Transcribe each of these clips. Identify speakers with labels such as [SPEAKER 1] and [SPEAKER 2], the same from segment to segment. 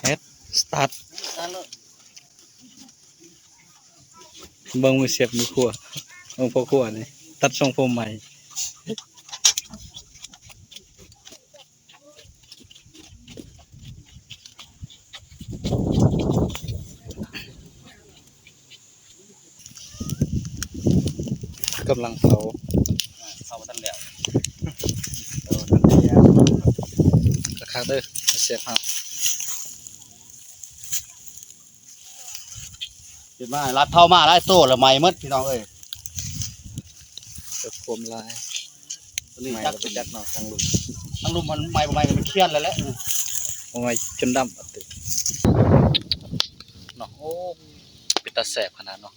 [SPEAKER 1] เฮ็ดสตาร์ทเบิ่งมือเสียบมือขั่วเบิ่งพอขั่วนี่ตัดทรงผมใหม่กำลังเผาทันแล้วกระคักเด้อเสียบเอา
[SPEAKER 2] เห็นไหมรัดเท่ามาไล่โซ่ละไม่มดพี่น้องเอ้ย
[SPEAKER 1] เกิดความลายใหม่เราไปจักเนาะทั้งลุม
[SPEAKER 2] ทั้งลุมมันไม่มันเครียดแล้วแหละ
[SPEAKER 1] เอาไว้จนดำอัดติเนาะโอ้เป็นตาแสบขนาดเนาะ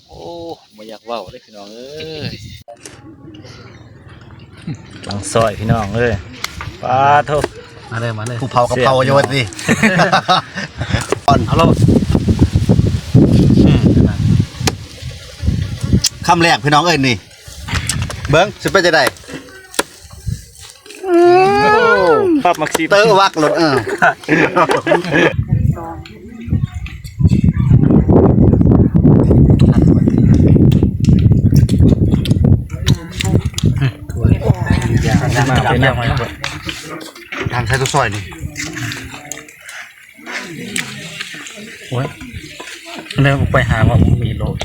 [SPEAKER 1] โอ้ไม่อยากเว้าเลยพี่น้องเอ้ยหลังซอยพี่น้องเอ้ยปลาทุกมาเลย
[SPEAKER 2] ผู้เผากับเผาโยนสิ
[SPEAKER 1] ฮัลโหล
[SPEAKER 2] คำแรกพี่น้องเอ้ยนี่เบิ้งสิเป็นจะได้
[SPEAKER 1] ภาพมักซี
[SPEAKER 2] เตอร์วักรถ
[SPEAKER 1] มาเป็นยังไง
[SPEAKER 2] ทางใช้ตัวซอยนี่
[SPEAKER 1] โอ้ยเนี่ยไปหาว่ามีโลด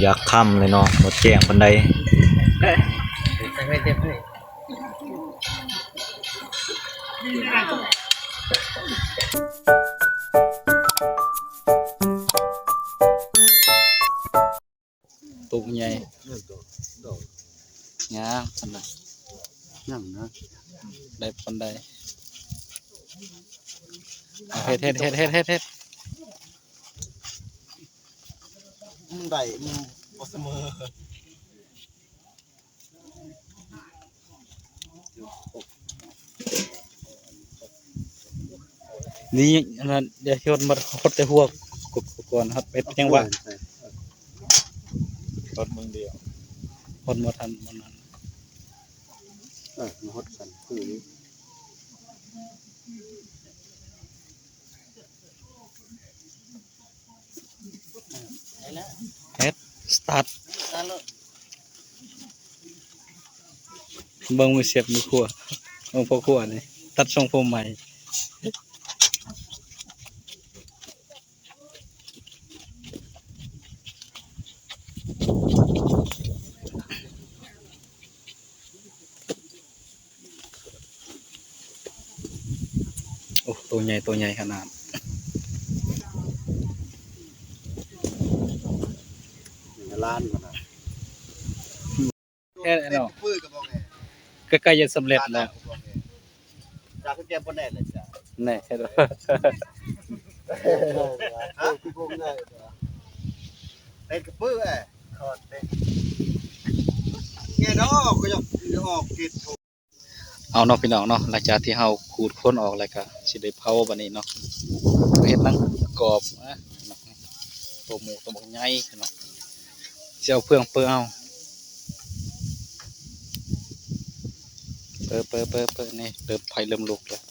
[SPEAKER 1] อยากค่ำเลยเนาะรถแจ้งบันไดตุกใหญ่ย่างปันไดย่างนะได้ปันไดเฮ็ด
[SPEAKER 2] ได้บ่เสมอ
[SPEAKER 1] นี่นั่นเดี๋ยวชนมาฮดแต่หัวก่อนครับเป็นจังหวะฮดมึงเดียวฮดมาทันมันนั้น
[SPEAKER 2] มาฮดสันคือนี้
[SPEAKER 1] เฮ็ดสตาร์ทเบิ่งมือเสียบมือขั่วเบิ่งพอขั่วนี่ตัดทรงผมใหม่โอ้ตัวใหญ่ขนาด
[SPEAKER 2] ล้านมัน
[SPEAKER 1] แค่เนาะ
[SPEAKER 2] ปื้อกับบ่ไง
[SPEAKER 1] ใกล้ๆจะสำเร็จแล้ว
[SPEAKER 2] จากแก้บ่แน่เลยจ้ะ
[SPEAKER 1] แน่เด้อ
[SPEAKER 2] ฮะพี่พงได้เล่นกับปื้อเอ้ยถอดเด้เนี่ยดอกก็จะออกกิด
[SPEAKER 1] เอาเนาะพี่น้องเนาะหลังจากที่เฮาขูดค้นออกแล้วก็สิได้เผาบัดนี้เนาะเฮ็ดนั่งกรอบนะตัวหมูตัวบักใหญ่เนาะสิเอาเฟืองเปื้อเอาเปิดนี่เริ่มไฟเริ่มลุกแล้ว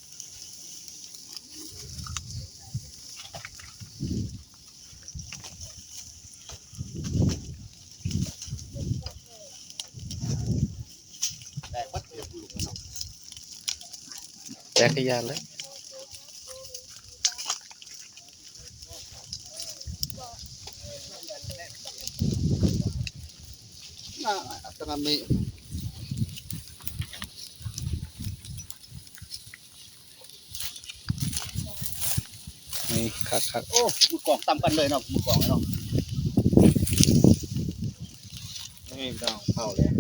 [SPEAKER 2] แต่วัดเดียวลูกเนาะ
[SPEAKER 1] แตกขยานเลย
[SPEAKER 2] น่าตอนนี้
[SPEAKER 1] นี่คัก
[SPEAKER 2] โอ้มือกล่องตำกันเลยเนาะมือกล่องเนาะ
[SPEAKER 1] นี่ดาวเผาแล้ว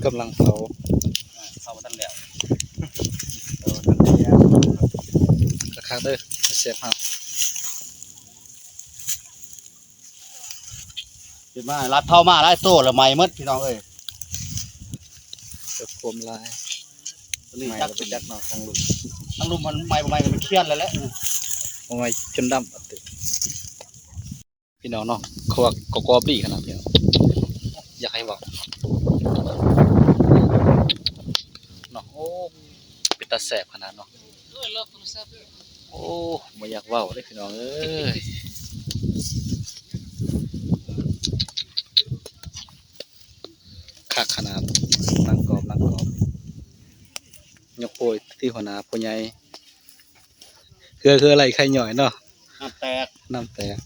[SPEAKER 1] กำลังเผา
[SPEAKER 2] ทันแล้ว
[SPEAKER 1] กระคักเด้อเสียบเอา
[SPEAKER 2] เห็นไหมรัดเท่ามาไล่โซ่ละไม่มดพี่น้องเอ้ย
[SPEAKER 1] เกิดโคมลาย
[SPEAKER 2] นี่
[SPEAKER 1] ไม่
[SPEAKER 2] จัก
[SPEAKER 1] ไปจักเนาะทางลุม
[SPEAKER 2] ทั้งลุมมันไม่กันมันเครียดแล้วแหละ
[SPEAKER 1] เอาไว้จนดำอัดตึกพี่น้องเนาะเขาว่ากกอบดีขนาดพี่น้องอยากให้บอกเนาะโอ้เป็นตาแสบขนาดเนาะโอ้ไม่อยากเว้าเลยพี่น้องเอ้ยคักขนาดนั่งกรอบยกโปยที่หัวหน้าผู้ใหญ่คืออะไรใครหน่อยเนาะ
[SPEAKER 2] น้ำแตก
[SPEAKER 1] น้ำแตก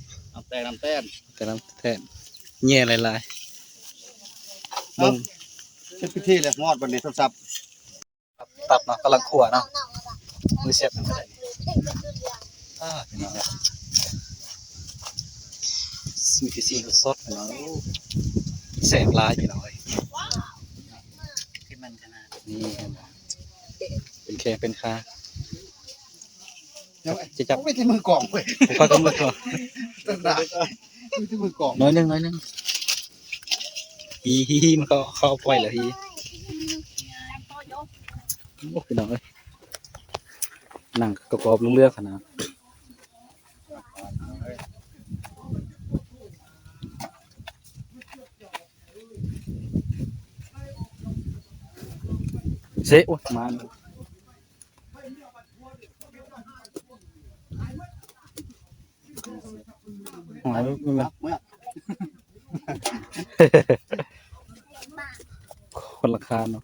[SPEAKER 2] แต่น้ำ
[SPEAKER 1] แทนแย่หลายๆมึง
[SPEAKER 2] เช็ดพิธีเลยงอดวันนี้โทรศัพท์
[SPEAKER 1] ตับเนาะกำลังขั่วเนาะมือเสียบมันก็ได้พี่น้องมีที่ซีสดพี่น้องแสบลายพี่น้องนี่เป็นแค่เป็นคาจะจับ
[SPEAKER 2] ไม่ที่มือกล่องเว้ย
[SPEAKER 1] พากันมือก่อน
[SPEAKER 2] ตั้งแต่ไม่ที่มือกล่อง
[SPEAKER 1] น้อยหนึงฮีมันเข้าปล่อยแล้วฮีโอ้พี่น้องเอ้ยนั่งกรอบๆเลือกขนาดเซ่โอ้ยมาหายไปมัน
[SPEAKER 2] เมื่อ
[SPEAKER 1] คนละคาเนาะ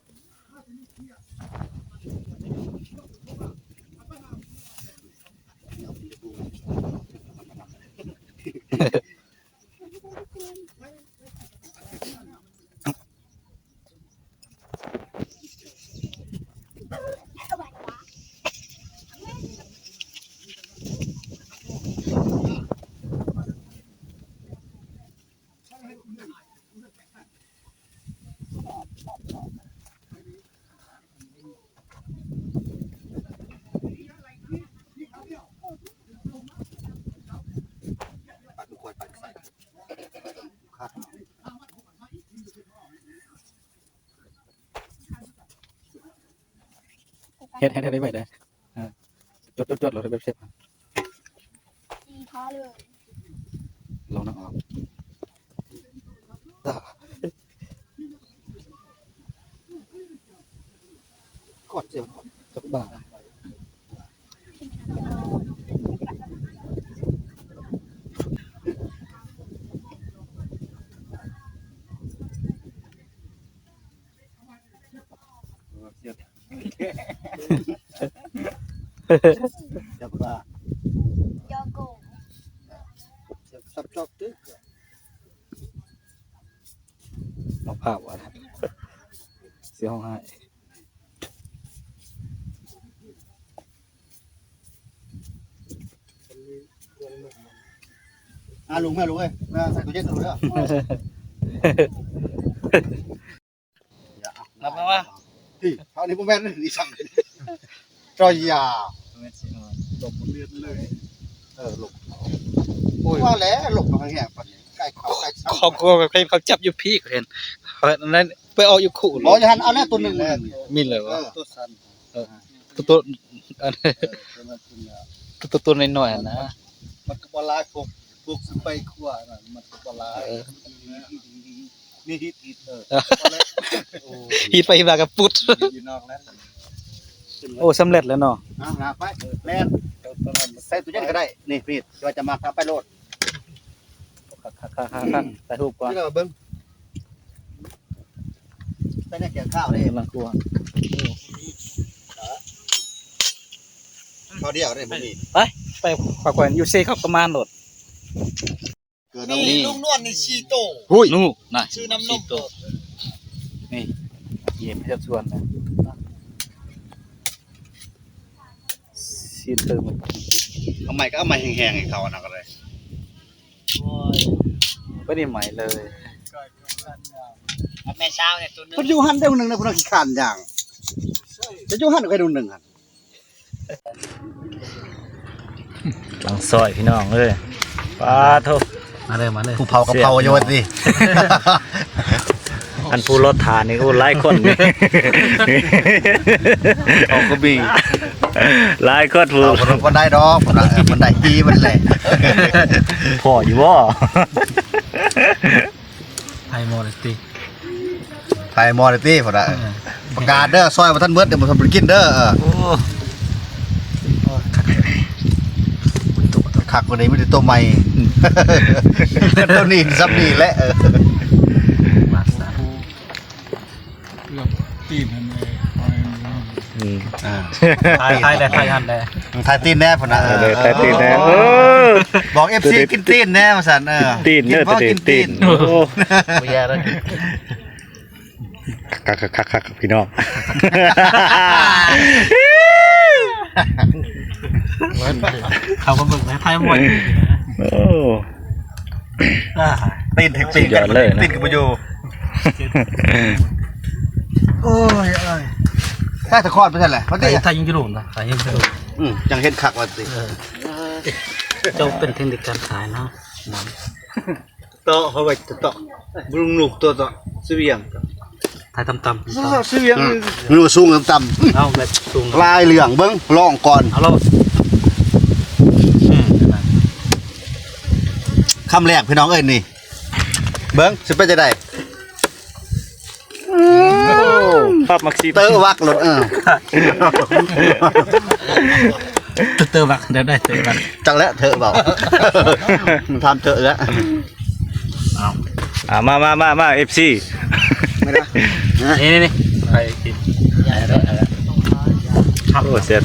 [SPEAKER 2] ปัดขวดปัดใส่ครับ
[SPEAKER 1] เฮ็ดได้ไปได้จดเราได้แบบเสร็จลองนั่งออก
[SPEAKER 2] กดเจ็บ
[SPEAKER 1] จักบ้า
[SPEAKER 2] จับว่าสับจอกตึ๊ก
[SPEAKER 1] เราภาพว่าเสียห้องให้
[SPEAKER 2] ลุงแม่ลุงเอ้ยแม่ใส่ตัวเย็นตัวเด้อ
[SPEAKER 1] นับมาว่า
[SPEAKER 2] ที่เท่านี้พวกแม่นี่สั่งจอยยาหลบเลือดเลยหลบว่าแล้วหลบมาแห้งปันนี้ใกล้เขาใกล้
[SPEAKER 1] เขาจับอยู่พี่เห็นเขานั้นไปเอาอยู่คู่
[SPEAKER 2] บอกจะหันเอาแน่ตัวหนึ่ง
[SPEAKER 1] มีเลยวะ
[SPEAKER 2] ตัวสั้น
[SPEAKER 1] ตัวน้อยๆนะ
[SPEAKER 2] มันก็บลายพวกซื้อไปขั้วน่ะมันก็บลายนี่ฮิต
[SPEAKER 1] ฮีไปมากับปุ๊ด
[SPEAKER 2] อยู่นอกแล้ว
[SPEAKER 1] โอ้สำเร็จแล้วเนาะ
[SPEAKER 2] นะไปแล่นใส่ตัวเย็นก็ได้นี่พี่ว่าจะมาทำไปโลด
[SPEAKER 1] แต่ถูกกว่า
[SPEAKER 2] นี่เราเบิ้งใส่ในแกงข้าวเลย
[SPEAKER 1] กำลังกลัว
[SPEAKER 2] พอเดียวได้บ่มี
[SPEAKER 1] ไปฝากไว้อยู่เซ่ครับประมาณโหลด
[SPEAKER 2] นี่ลุงนวลนี่ชีโต
[SPEAKER 1] นู่น่ะ
[SPEAKER 2] ชื่อน้ำนม
[SPEAKER 1] โตนี่เยี่ยมจะชวนนะซีเตอร์มัน
[SPEAKER 2] เอาใหม่ก็เอาใหม่แห้งๆให้เขานะก็เลย
[SPEAKER 1] ไม่ได้ใหม่เลย
[SPEAKER 3] แม่เช้าเนี่ยตัวนึง
[SPEAKER 2] เพิ่นอยู่หันได้หนึงนะเพิ่นขี้ข้านอย่างจะอยู่หันก็ได้หนึงหั่น
[SPEAKER 3] หลังซอยพี่น้องเอ้ยปลาทุบ
[SPEAKER 1] มาเลย
[SPEAKER 2] ผู้เผากับเผาอยู่ว่าสิ
[SPEAKER 3] อันผู้รถฐานนี่ก็หลายคนนี่
[SPEAKER 2] เอาก็มี
[SPEAKER 3] หลายคนผู้
[SPEAKER 2] เอาคนได้ดอกมันได้ทีมันแหละ
[SPEAKER 3] พ่ออยู่บ่
[SPEAKER 1] ไฮโมเดสติ
[SPEAKER 2] ไทยมอนิตี้พอได้ประกาศเด้อซอยมาท่านเบิดเดี๋ยวมาทำเป็นกินเด้อขักกว่านี้ไม่ได้ตัวใหม่ตัวนี้ซับนี่แหละ
[SPEAKER 1] มาสาม
[SPEAKER 3] อืม
[SPEAKER 1] ไทยได้ไทยทันได้
[SPEAKER 2] ไทยตีนแน่พอนะ
[SPEAKER 3] ไทยตีนแน่
[SPEAKER 2] บอก FC กินตีนแน่มาสั่น
[SPEAKER 3] ตีนเด้อ
[SPEAKER 2] กินตีน
[SPEAKER 3] โอ้
[SPEAKER 1] บ่แย่แล้ว
[SPEAKER 3] คักพี่น้อง
[SPEAKER 1] เขาก็เบิ่งนะไทยหมด
[SPEAKER 3] โอ้
[SPEAKER 2] ตีนถึงตีนกันตีนกับประโยโอ้ยถ้าตะคอดไปสั่นแหละเพราะตี
[SPEAKER 1] ไทยยังจะหลุดนะไทยยังจะหลุด
[SPEAKER 2] จังเห็นขักว่าตี
[SPEAKER 1] เจ้าเป็นเทคนิคการขายเนาะ
[SPEAKER 2] โตเขาไปโตบุรุงลูกตัวโตเสียง
[SPEAKER 1] ไทยต่ำๆ
[SPEAKER 2] เสียงมันสูงต่ำ
[SPEAKER 1] เอาแบบสูง
[SPEAKER 2] ลายเหลืองเบิ้งลองก่อน
[SPEAKER 1] เอาเรา
[SPEAKER 2] คำแรกพี่น้องเอ้ยนี่เบิ้งสิเป็นจะได้
[SPEAKER 3] ภาพมักซี
[SPEAKER 2] เตอวักรถ
[SPEAKER 1] เตอร์บักได้เตอร์บัก
[SPEAKER 2] จังแล้วเถอะเปล่าทำเถอะแล้ว
[SPEAKER 3] มา FC
[SPEAKER 2] ไม่ได้
[SPEAKER 1] นี่ไทยกินใหญ่แล้ว
[SPEAKER 3] โอ้แซ่บ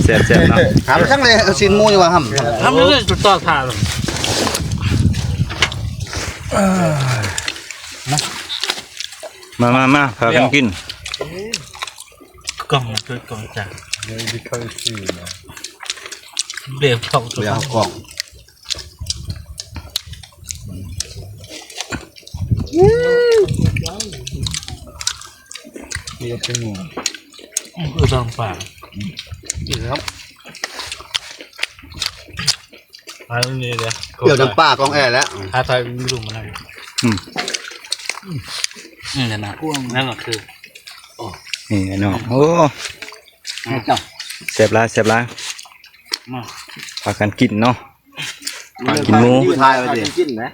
[SPEAKER 3] เนาะ
[SPEAKER 2] หาไปช่างเลยสินมูอยู่ว่าห้ำ
[SPEAKER 1] ทำเรื่องจุดต่อขาด
[SPEAKER 3] มาพากันกิน
[SPEAKER 1] กล่องคือกล่องจากเบียบกล่องตัว
[SPEAKER 2] เดี๋ยวกล่อง
[SPEAKER 1] จองฝาก
[SPEAKER 2] นี่ครับ
[SPEAKER 1] อันนี้เลย
[SPEAKER 2] เดี๋ยวน้ำปลากองแอร์แล้ว
[SPEAKER 1] ถ้าไทยไม่รู้มันอะไรนั่นนะนั่นก็คือ
[SPEAKER 3] นี่เนาะโอ้ แซ่บหลายพากันกินเนาะพากินหมู
[SPEAKER 2] ทายไปสิกินนะ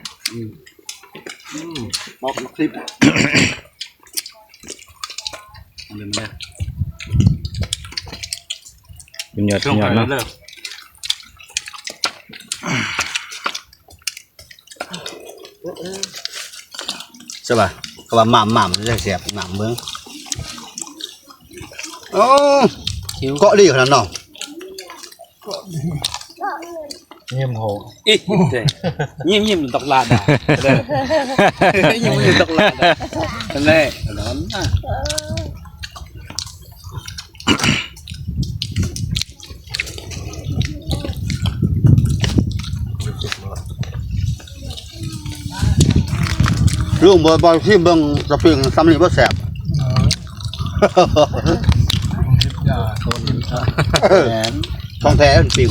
[SPEAKER 2] บอกคลิป
[SPEAKER 3] เป็นยอดเนาะ
[SPEAKER 2] ใช่ป่ะก็ว่าหม่ำจะเสียบหม่ำเบิ้งโอ้เกาะดีขนาดนั้นเนาะ
[SPEAKER 1] เงียบโหอีเงียบตกลาดอ่ะเงียบตกลาดนั่นแหละนั่นน่ะ
[SPEAKER 2] ลุงบ่ที่เบิ่งจะเพียงซ้ำนี่บ่แสบท้องแท้มันปิ่ง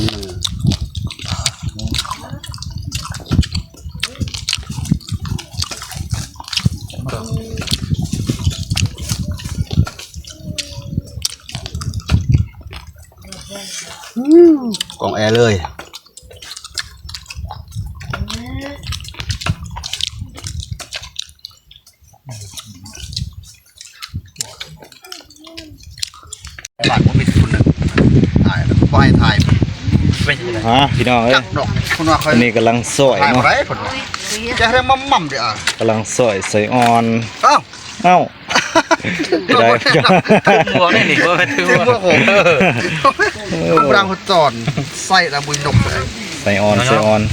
[SPEAKER 2] กล่องแอร์เลยบ้านผมมีคนหนึ่งถ่ายแล้วก็ให้ถ่าย
[SPEAKER 3] พี่น้องเอ้
[SPEAKER 2] จั
[SPEAKER 3] ย
[SPEAKER 2] กดอกคนว่าเคย
[SPEAKER 3] อันนี้กำลังซอย
[SPEAKER 2] ถ่าย
[SPEAKER 3] เนาะ
[SPEAKER 2] อะไรคนว่าจะให้มั่มเดี๋ยว
[SPEAKER 3] กำลังซอยใส่อ่อน
[SPEAKER 2] อ้าว
[SPEAKER 3] เอ้าได้
[SPEAKER 1] หัวนี่นี่ก็ถือ
[SPEAKER 2] เจ้า
[SPEAKER 1] ว่า
[SPEAKER 2] พวกผมรังคนจอนใส่ละบุยนกเลย
[SPEAKER 3] ใส่อ่อน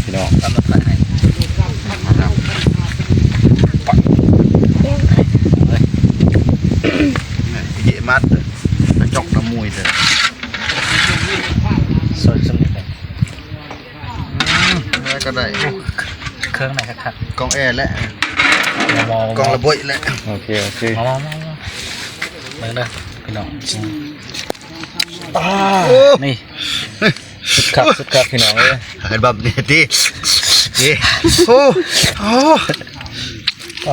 [SPEAKER 3] พี่น้อง
[SPEAKER 2] เยมัดกระจกน้ำมวยเลย
[SPEAKER 1] สดสนิทเลย
[SPEAKER 2] แล้วก็ได้
[SPEAKER 1] เครื่องไหนครับ
[SPEAKER 2] กองแอร์และ
[SPEAKER 1] มอง
[SPEAKER 2] กองระเบิดและ
[SPEAKER 3] โอเค
[SPEAKER 1] มองมาเลยพี่น้องนี่สุดครับพี่น้องเลย
[SPEAKER 2] เห็นแบบนี้ดิโอ้โห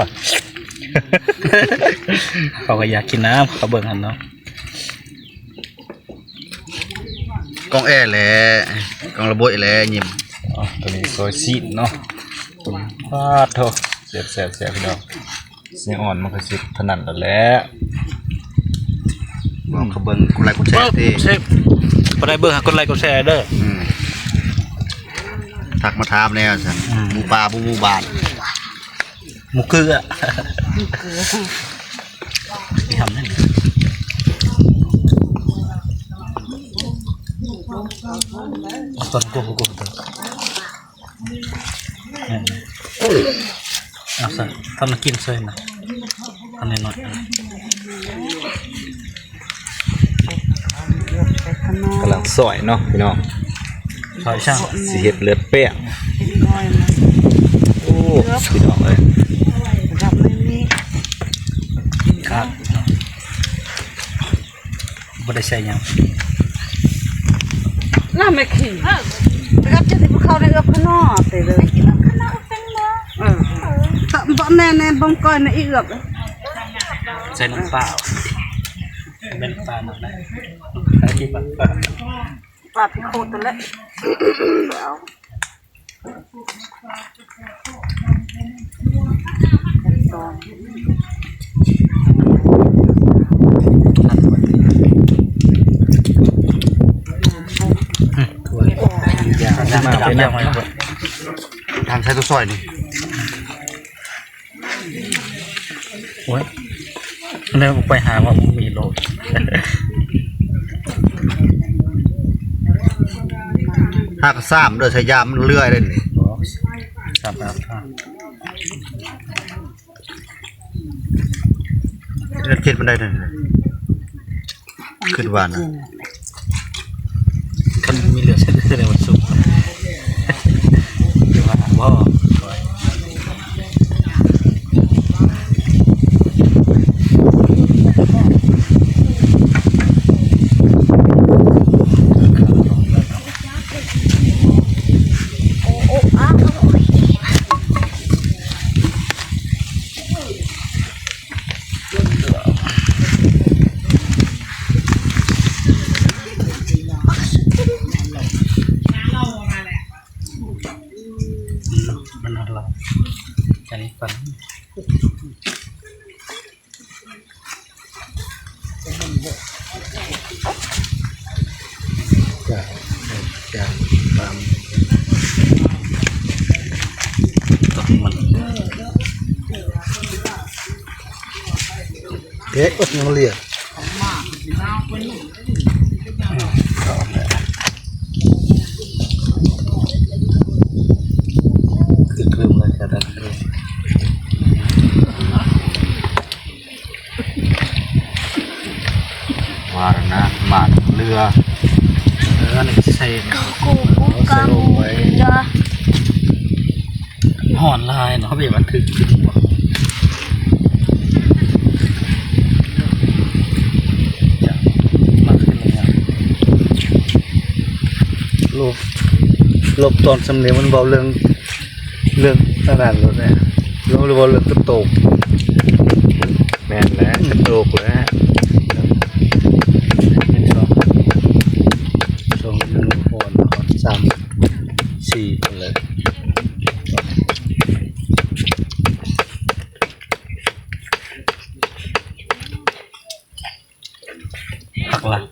[SPEAKER 1] เขาก็อยากกินน้ำเขาเบิ่งหันเนาะ
[SPEAKER 2] กองแอแหละกองระเบิดแหละยิ้ม
[SPEAKER 3] อ๋อตัวนี้ซอยซีดเนาะตัวพาดโถแซ่บพี่น้องเสียงอ่อนมันก็สิถนัดแล้วแหละ
[SPEAKER 2] บอกเขาเบิ่งกูไลค์กูแชร์ที่
[SPEAKER 1] เซฟบ่ได้เบิ่งหากดไลค์กดแชร์เด้อ
[SPEAKER 2] ทักมาถามแล้วสันหมูปลาบูบาน
[SPEAKER 1] หมูเกลือที่ทำนั่นตอนกูตัวเอาซะทำมากินเซยนะทำในหน่อย
[SPEAKER 3] กำลังซอยเนาะพี่น้อง
[SPEAKER 1] ซอยช่าง
[SPEAKER 3] สิเฮ็ดเลือดแป้งโอ้พี่น้องเอ้ย
[SPEAKER 1] ครับบ่ได้ใส่หยัง
[SPEAKER 4] น่าไม่ขี้รับจะสิบเข้าในเอื้อพนอไปเลยบ่แน่ๆบ่งก้อยในอีเอื้อ
[SPEAKER 1] ใส่น้ำเปล่าเป็นปลาหนักได้ใส่ที่ปลา
[SPEAKER 4] ปลาที่โคตรแล้วเอา
[SPEAKER 1] ถั่วอย่างมาเป็นอย่างไร
[SPEAKER 2] ทางใช้ตัวซอยนี่
[SPEAKER 1] โอ้ยแล้วไปหาว่ามีโลด
[SPEAKER 2] ห้ากระซ้ำเด้อใช้ยามมันเลื่อยเลยนี่
[SPEAKER 1] สามครับ
[SPEAKER 2] เลือดเจ็ดมันได้เลยขึ้นวานนะ
[SPEAKER 1] คันมีเหลือใช้ได้ในวันศุกร์เดี๋ยวว่าว่า มันอะไรอันนี้ฟัน
[SPEAKER 2] จะตาม
[SPEAKER 1] ตัวมัน
[SPEAKER 2] เอ๊ะอดยังเลีย
[SPEAKER 1] คือเครื่องเลยจะดันเลย
[SPEAKER 2] วาระนะหมาดเรือ
[SPEAKER 1] อันนี้ใส่
[SPEAKER 4] กูกำจะ
[SPEAKER 1] ห่อนลายเนาะแบบมันถึกลบตอนสำเนียงมันเบาเรื่องตลาดรถเนี่ยเรื่องเรื่องกระโตก
[SPEAKER 3] แม่นแล้วกระโตกแล้ว
[SPEAKER 1] เป็นสองหนึ่งห่อนสามสี่เลยหักหลัก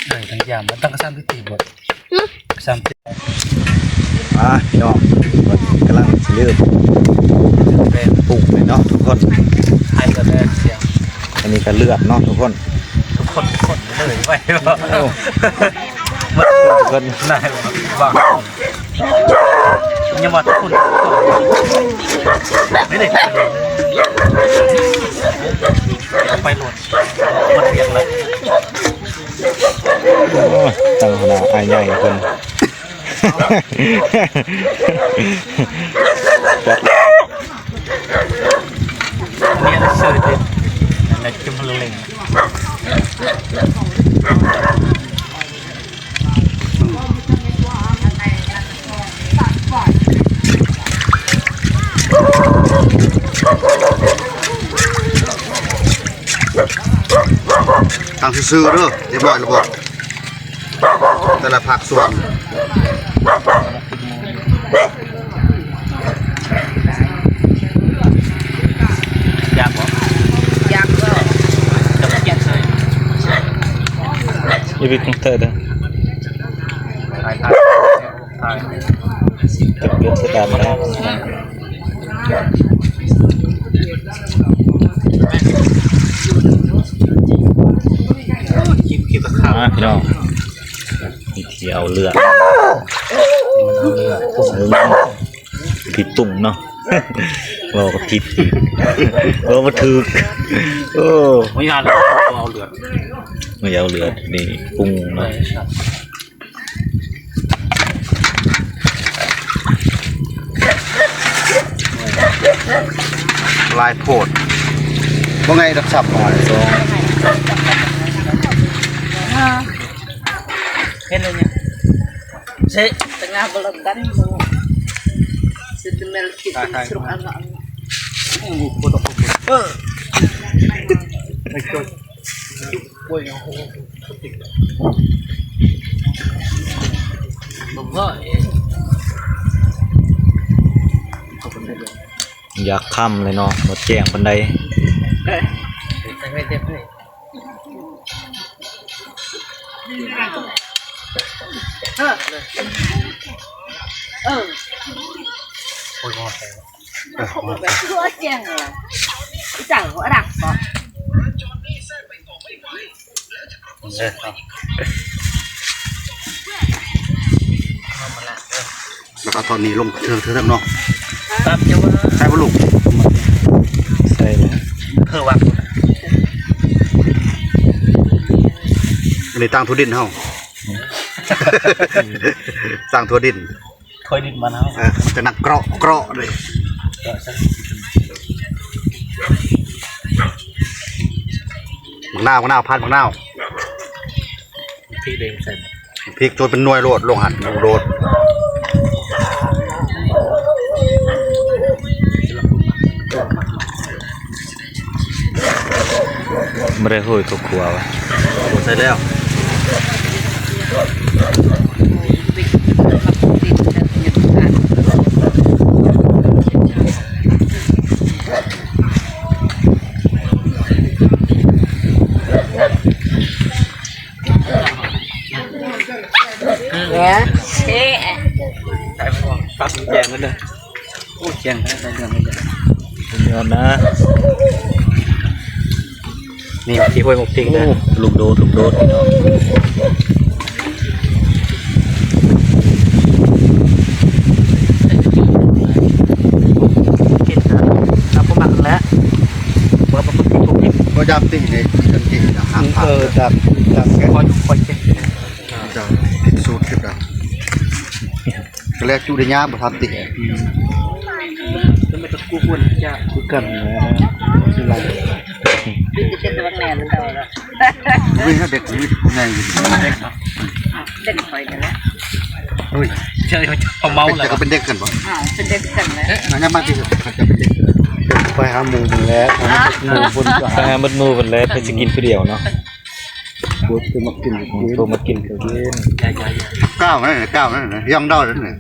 [SPEAKER 1] ได้ทั้งยามมันตั้งกระซ้ำที่ตีบดกระซ้ำที่
[SPEAKER 3] พี่น้องกำลังสิเริ่มเป็นปลูกเลยเนาะทุกคน
[SPEAKER 1] ให้กันแรกเสียง
[SPEAKER 3] อันนี้ก็เลือดเนาะทุกคน
[SPEAKER 1] ทุกคนเลยไว้บ่
[SPEAKER 3] โอ้
[SPEAKER 1] มัน
[SPEAKER 3] ทุกคน
[SPEAKER 1] ได้บ้างยังว่าทุกคนไม่ได้ไปโหลดมันเรียกเลย
[SPEAKER 3] โอ้ยตั้งขนาดอายใหญ่เพิ่น
[SPEAKER 1] เนี่ยเสือเด็ดในจุ่มเล็ง
[SPEAKER 2] ตั้งซื่อๆเด้อเรียบร้อยแล้วบ่แต่ละภาคส่วน
[SPEAKER 1] อยากบ่
[SPEAKER 4] อยากก็
[SPEAKER 1] จะมาเก็บเลยอีวิทของเธอเด้อถ่ายจะเปลี่ยนสถานได้คิดกับข้าวพี่น้องมีเที่ยวเรือผิดตุ่งเนาะเราก็ผิดอีกเรามาถือโอ้ไม่ยากเลยเอาเรือไม่เอาเรือนี่ปรุงเนาะ
[SPEAKER 2] ลายโพดว่าไงรักษาหน่อยสอง
[SPEAKER 4] เห็นเลยเนี่ยเสร็จตั้งงานบลังกันมึงสุดเมลคิดสุดอันนั้น
[SPEAKER 1] อยากค่ำเลยเนาะรถแจ้งบันได
[SPEAKER 4] คือเจียงเหรอจังหัวดักปะ
[SPEAKER 2] แล้วก็ตอนนี้ลงเชิงเธอทำเนาะ
[SPEAKER 1] ครับเจ้าว่า
[SPEAKER 2] ใช่ป่ะลูก
[SPEAKER 1] ใช่เลยคือว่า
[SPEAKER 2] อันนี้ตั้งทั่วดินเฮาสร้างทั่วดิน
[SPEAKER 1] คอยดินมาเนาะ
[SPEAKER 2] จะหนักเกราะเลยมะนาวพันมะนาว
[SPEAKER 1] พี่เด้งใส่
[SPEAKER 2] พริกโจนเป็นหน่วยโลดลงหันโลด
[SPEAKER 1] ไม่ได้ห้อยก็กลัววะ
[SPEAKER 2] ใส่แล้ว
[SPEAKER 4] เนี่ยเอ๊ะ
[SPEAKER 1] ใส่พวกปักแจงไปเลยโอ้แจงได้เรื่องไม่ได้เงินนะนี่ที่ห้วยหมกจริงเลยลุมโดดพี่น้องกินนะเอาพวกมันแล้วว่ามันเป็นพวกนี้
[SPEAKER 2] ก็ยามตีเลยจังจีนะห่างผ่าน
[SPEAKER 1] จากแกคอยเช็ค
[SPEAKER 2] จะติดสูตรขึ้นแล้วก็แล้วจูได้ยาบ่ทันติ
[SPEAKER 1] จะไม่ต้องกู้คนจะกู้กันนะคืออะไร
[SPEAKER 4] ดึงจะเป็นตัวแน่เลยตัวละ
[SPEAKER 2] วิ่งให้เด็กวิ่งผู้ใหญ่วิ่ง
[SPEAKER 4] เด็กไปกันแล้ว
[SPEAKER 1] เฮ้ยเชื่อเขาเมาเลย
[SPEAKER 2] แต่ก็เป็นเด็กกันบ่
[SPEAKER 4] เป็นเด็กกันแล้ว
[SPEAKER 2] งั้นมาที่เขาจะเป็นเด็กไปหาหมูมันแล้วหมูบนก็
[SPEAKER 1] ถ้ามันนูมันแล้วไปจะกินผู้เดียวเนาะ
[SPEAKER 2] ปวดตัวมากิน
[SPEAKER 1] ตัวมากินก็กิน
[SPEAKER 2] ก้าวนั่นย่องเด้านั่นน่ะ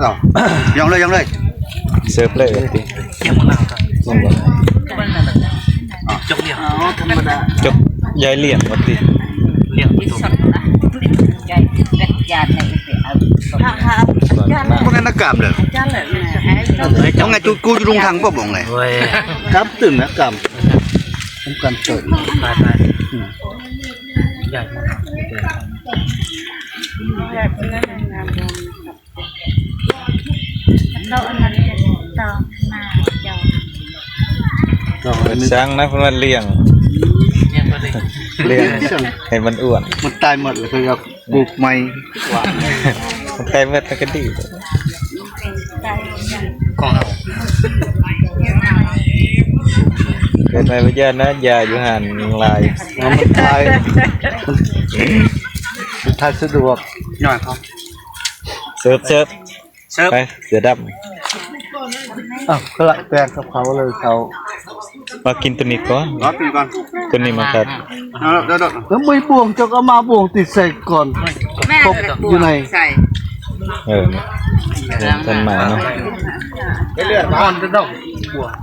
[SPEAKER 2] อ้าวย่องเลย
[SPEAKER 1] เสิร์ฟเลยทียังมาครับจกเลี้ยง
[SPEAKER 4] อ๋อธรรมดา
[SPEAKER 1] จกยายเลี้ยงวัดดิเลี้ยง
[SPEAKER 4] ที่สุดนะใหญ่เป็ดยาในเสียครับยา
[SPEAKER 2] พวกนั้นนักกามเลย
[SPEAKER 4] จานเลยให้
[SPEAKER 2] ต้องไงกูจะลงทางบ่บ่งไง
[SPEAKER 1] เว้ย
[SPEAKER 2] กามตื่นนะกามผมกันเติร์
[SPEAKER 1] ไปใหญ่มาก
[SPEAKER 4] เราอันนั้นต่อมาเจ้า
[SPEAKER 1] ช้างนะเพราะมันเลี้ยงให้มันอ้วน
[SPEAKER 2] มันตายหมดเลยคือกับปลูกใหม่
[SPEAKER 1] มันใกล้เมื่อก็ดีเกิดในวิญญาณนะยาอยู่หันลาย
[SPEAKER 2] มันตายมันทายสะดวกหน่อยครับ
[SPEAKER 1] เสิร์ฟไปเสือด
[SPEAKER 2] อ้าวก็ละแปลงกับเขาเลยเขา
[SPEAKER 3] มากินตัวนี้ก่อน
[SPEAKER 2] รอกินก่อน
[SPEAKER 3] ตัวนี้มันก็
[SPEAKER 2] เดี๋ยวแล้วไม่บ่วงจะก็มาบ่วงติดใส่ก่อน
[SPEAKER 4] แม่อยู่ไหนใส่
[SPEAKER 3] เนี่ยเดินต้นไม้เนาะ
[SPEAKER 2] ไปเลือดก่อนจะต้องบ่วง